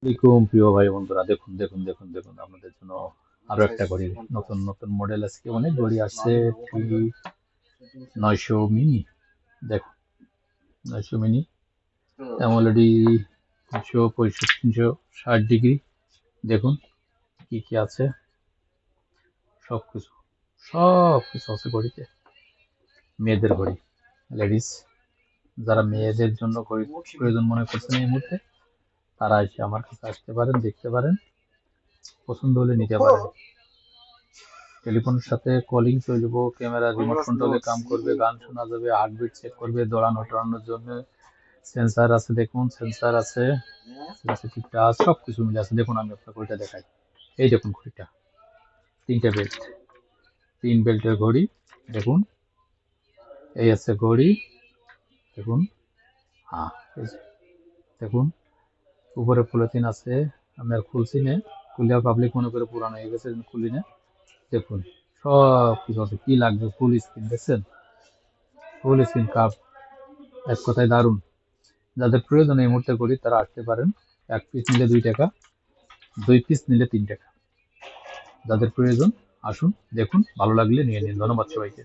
আসসালামাইকুম প্রিয় ভাই বন্ধুরা, দেখুন দেখুন দেখুন দেখুন আপনাদের জন্য আরো একটা ঘড়ি, নতুন নতুন মডেল। আজকে অনেক ঘড়ি আসছে। টি 900 মিনি, দেখুন 900 মিনি অ্যামোলেডি 365 360 ডিগ্রি। দেখুন কি কি আছে, সবকিছু সবকিছু আছে ঘড়িতে। মেয়েদের ঘড়ি, লেডিস যারা মেয়েদের জন্য ঘড়ি প্রয়োজন মনে করছেন এই মুহূর্তে, তারা এসে আমার কাছে আসতে পারেন, দেখতে পারেন, পছন্দ হলে নিতে পারেন। টেলিফোনের সাথে কলিং চলবো, ক্যামেরা রিমোট কন্ট্রোলে কাম করবে, গান শোনা যাবে, হার্টবিট চেক করবে, দৌড়ানো টড়ানোর জন্য সেন্সার আছে, দেখুন সেন্সার আছে, সেন্সিটিভ টাচ সব কিছু মিলে আছে। দেখুন আমি আপনার ঘড়িটা দেখাই। এই দেখুন ঘড়িটা, তিনটে বেল্ট, 3 বেল্টের ঘড়ি। দেখুন এই আছে ঘড়ি, দেখুন। হ্যাঁ, এই যে দেখুন, উপরে পলিথিন আছে। আমি আর খুলছি না, খুললে পাবলিক মনে করে পুরানো হয়ে গেছে, খুলি না। দেখুন সব কিছু আছে, কি লাগবে, ফুল স্ক্রিন দেখছেন, ফুল স্ক্রিন কাপ, এক কথায় দারুণ। যাদের প্রয়োজন এই মুহূর্তে করি তারা আসতে পারেন। 1 পিস নিলে 2 টাকা, 2 পিস নিলে 3 টাকা। যাদের প্রয়োজন আসুন, দেখুন, ভালো লাগলে নিয়ে নিন। ধন্যবাদ সবাইকে।